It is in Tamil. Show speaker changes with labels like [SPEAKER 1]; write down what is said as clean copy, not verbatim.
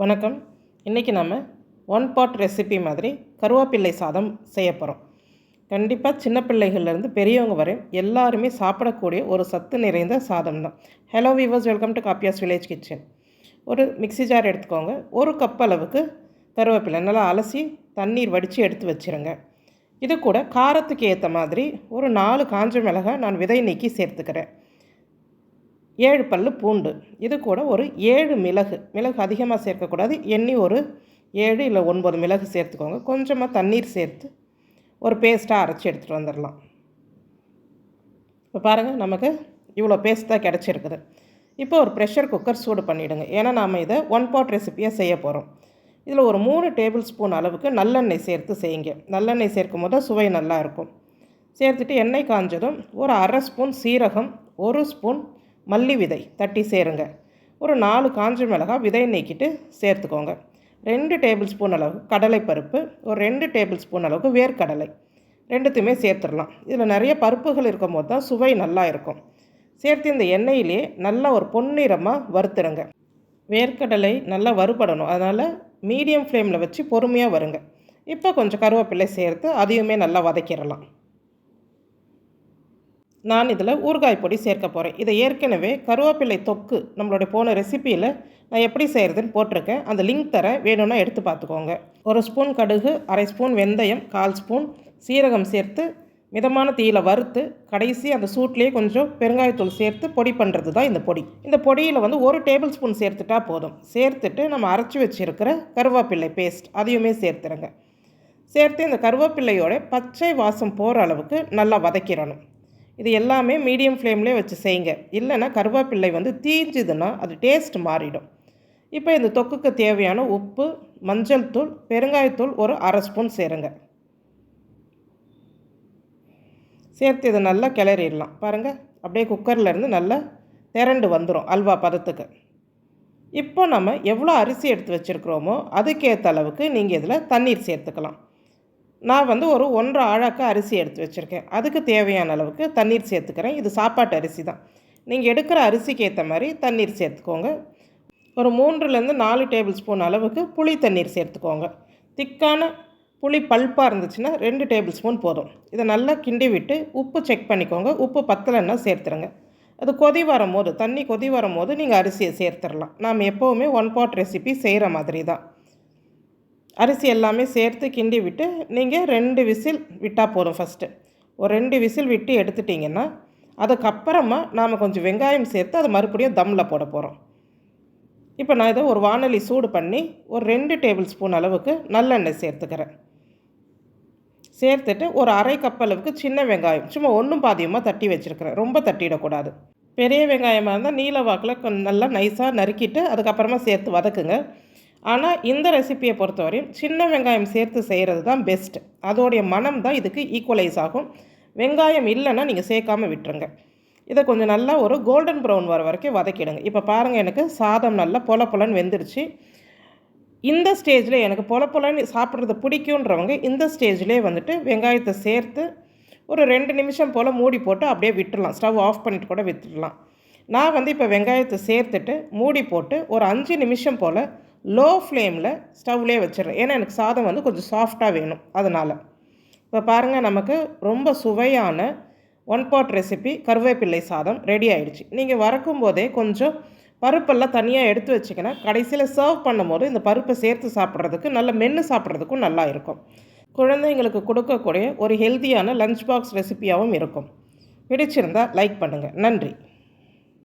[SPEAKER 1] வணக்கம். இன்றைக்கி நம்ம ஒன் பாட் ரெசிபி மாதிரி கருவேப்பிள்ளை சாதம் செய்ய போகிறோம். கண்டிப்பாக சின்ன பிள்ளைகள்லேருந்து பெரியவங்க வரை எல்லாருமே சாப்பிடக்கூடிய ஒரு சத்து நிறைந்த சாதம் தான். Hello viewers, welcome to Kaapiyas village kitchen. ஒரு மிக்ஸி ஜார் எடுத்துக்கோங்க. ஒரு கப் அளவுக்கு கருவேப்பிலை நல்லா அலசி தண்ணீர் வடித்து எடுத்து வச்சுருங்க. இது கூட காரத்துக்கு ஏற்ற மாதிரி ஒரு 4 காஞ்ச மிளகாய் நான் விதை நீக்கி சேர்த்துக்கிறேன். 7 பல் பூண்டு, இது கூட ஒரு 7 மிளகு அதிகமாக சேர்க்கக்கூடாது. எண்ணி ஒரு 7 இல்லை 9 மிளகு சேர்த்துக்கோங்க. கொஞ்சமாக தண்ணீர் சேர்த்து ஒரு பேஸ்ட்டாக அரைச்சி எடுத்துகிட்டு வந்துடலாம். இப்போ பாருங்கள், நமக்கு இவ்வளோ பேஸ்ட் தான் கிடச்சிருக்குது. இப்போ ஒரு ப்ரெஷர் குக்கர் சூடு பண்ணிவிடுங்க. ஏன்னா நாம் இதை ஒன் பாட் ரெசிப்பியாக செய்ய போகிறோம். இதில் ஒரு 3 டேபிள் ஸ்பூன் அளவுக்கு நல்லெண்ணெய் சேர்த்து செய்யுங்க. நல்லெண்ணெய் சேர்க்கும் போது சுவை நல்லா இருக்கும். சேர்த்துட்டு எண்ணெய் காஞ்சதும் ஒரு அரை ஸ்பூன் சீரகம், 1 ஸ்பூன் மல்லி விதை தட்டி சேருங்க. ஒரு 4 காஞ்ச மிளகாய் விதை நீக்கிட்டு சேர்த்துக்கோங்க. 2 டேபிள் ஸ்பூன் அளவு கடலைப்பருப்பு, ஒரு 2 டேபிள் ஸ்பூன் அளவுக்கு வேர்க்கடலை, ரெண்டுத்தையுமே சேர்த்துடலாம். இதில் நிறைய பருப்புகள் இருக்கும் போது தான் சுவை நல்லா இருக்கும். சேர்த்து இந்த எண்ணெயிலே நல்லா ஒரு பொன்னிறமாக வறுத்துருங்க. வேர்க்கடலை நல்லா வறுபடணும், அதனால் மீடியம் ஃப்ளேமில் வச்சு பொறுமையாக வருங்க. இப்போ கொஞ்சம் கருவேப்பிலை சேர்த்து அதையுமே நல்லா வதக்கிடலாம். நான் இதில் ஊறுகாய் பொடி சேர்க்க போகிறேன். இதை ஏற்கனவே கருவேப்பிலை தொக்கு நம்மளுடைய போன ரெசிப்பியில் நான் எப்படி செய்கிறதுன்னு போட்டிருக்கேன். அந்த லிங்க் தரேன், வேணும்னா எடுத்து பார்த்துக்கோங்க. 1 ஸ்பூன் கடுகு, அரை ஸ்பூன் வெந்தயம், 1/4 ஸ்பூன் சீரகம் சேர்த்து மிதமான தீயில் வறுத்து கடைசி அந்த சூட்லேயே கொஞ்சம் பெருங்காயத்தூள் சேர்த்து பொடி பண்ணுறது தான் இந்த பொடி. இந்த பொடியில் 1 டேபிள் ஸ்பூன் சேர்த்துட்டா போதும். சேர்த்துட்டு நம்ம அரைச்சி வச்சுருக்கிற கருவேப்பிலை பேஸ்ட் அதையுமே சேர்த்துருங்க. சேர்த்து இந்த கருவேப்பிள்ளையோட பச்சை வாசம் போகிற அளவுக்கு நல்லா வதக்கிடணும். இது எல்லாமே மீடியம் ஃப்ளேம்லேயே வச்சு செய்யுங்க. இல்லைன்னா கருவேப்பிள்ளை தீஞ்சுதுன்னா அது டேஸ்ட் மாறிடும். இப்போ இந்த தொக்குக்கு தேவையான உப்பு, மஞ்சள் தூள், பெருங்காயத்தூள் ஒரு அரை ஸ்பூன் சேருங்க. சேர்த்து இதை நல்லா கிளறிடலாம். பாருங்கள், அப்படியே குக்கர்லேருந்து நல்லா திரண்டு வந்துடும் அல்வா பதத்துக்கு. இப்போ நம்ம எவ்வளோ அரிசி எடுத்து வச்சுருக்கிறோமோ அதுக்கேற்ற அளவுக்கு நீங்கள் இதில் தண்ணீர் சேர்த்துக்கலாம். நான் ஒரு 1.5 ஆழாக்கு அரிசி எடுத்து வச்சுருக்கேன். அதுக்கு தேவையான அளவுக்கு தண்ணீர் சேர்த்துக்கிறேன். இது சாப்பாட்டு அரிசி தான். நீங்கள் எடுக்கிற அரிசிக்கு ஏற்ற மாதிரி தண்ணீர் சேர்த்துக்கோங்க. ஒரு 3லேருந்து 4 டேபிள் ஸ்பூன் அளவுக்கு புளி தண்ணீர் சேர்த்துக்கோங்க. திக்கான புளி பல்ப்பாக இருந்துச்சுன்னா 2 டேபிள் ஸ்பூன் போதும். இதை நல்லா கிண்டி விட்டு உப்பு செக் பண்ணிக்கோங்க. உப்பு பத்தலைன்னா சேர்த்துருங்க. அது தண்ணி கொதி வரும்போது நீங்கள் அரிசியை சேர்த்துடலாம். நாம் எப்போவுமே ஒன் பாட் ரெசிபி செய்கிற மாதிரி தான். அரிசி எல்லாமே சேர்த்து கிண்டி விட்டு நீங்கள் 2 விசில் விட்டால் போதும். ஃபஸ்ட்டு ஒரு 2 விசில் விட்டு எடுத்துட்டிங்கன்னா அதுக்கப்புறமா நாம் கொஞ்சம் வெங்காயம் சேர்த்து அதை மறுபடியும் தம்மில் போட போகிறோம். இப்போ நான் இதை ஒரு வானொலி சூடு பண்ணி ஒரு 2 டேபிள் ஸ்பூன் அளவுக்கு நல்லெண்ணெய் சேர்த்துக்கிறேன். சேர்த்துட்டு ஒரு அரை கப் அளவுக்கு சின்ன வெங்காயம் சும்மா ஒன்றும் பாதியமாக தட்டி வச்சுருக்கிறேன். ரொம்ப தட்டிடக்கூடாது. பெரிய வெங்காயமாக இருந்தால் நீல வாக்கில் நல்லா நைஸாக நறுக்கிட்டு அதுக்கப்புறமா சேர்த்து வதக்குங்க. ஆனால் இந்த ரெசிப்பியை பொறுத்தவரையும் சின்ன வெங்காயம் சேர்த்து செய்கிறது தான் பெஸ்ட்டு. அதோடைய மனம் தான் இதுக்கு ஈக்குவலைஸ் ஆகும். வெங்காயம் இல்லைன்னா நீங்கள் சேர்க்காமல் விட்டுருங்க. இதை கொஞ்சம் நல்லா ஒரு கோல்டன் ப்ரௌன் வர வரைக்கும் வதக்கிடுங்க. இப்போ பாருங்கள், எனக்கு சாதம் நல்லா பொலன்னு வெந்துடுச்சு. இந்த ஸ்டேஜில் எனக்கு பொலன்னு சாப்பிட்றது பிடிக்குன்றவங்க இந்த ஸ்டேஜ்லேயே வெங்காயத்தை சேர்த்து ஒரு 2 நிமிஷம் போல் மூடி போட்டு அப்படியே விட்டுடலாம். ஸ்டவ் ஆஃப் பண்ணிவிட்டு கூட விட்டுடலாம். நான் இப்போ வெங்காயத்தை சேர்த்துட்டு மூடி போட்டு ஒரு 5 நிமிஷம் போல் லோ ஃப்ளேமில் ஸ்டவ்லேயே வச்சிடுறேன். ஏன்னா எனக்கு சாதம் கொஞ்சம் சாஃப்டாக வேணும், அதனால். இப்போ பாருங்கள், நமக்கு ரொம்ப சுவையான ஒன் பாட் ரெசிபி கருவேப்பிள்ளை சாதம் ரெடி ஆகிடுச்சு. நீங்கள் வறக்கும் போதே கொஞ்சம் பருப்பெல்லாம் தனியாக எடுத்து வச்சிங்கன்னா கடைசியில் சர்வ் பண்ணும்போது இந்த பருப்பை சேர்த்து சாப்பிட்றதுக்கு நல்ல மென்று சாப்பிட்றதுக்கும் நல்லா இருக்கும். குழந்தைங்களுக்கு கொடுக்கக்கூடிய ஒரு ஹெல்த்தியான லஞ்ச் பாக்ஸ் ரெசிப்பியாகவும் இருக்கும். பிடிச்சிருந்தால் லைக் பண்ணுங்கள். நன்றி.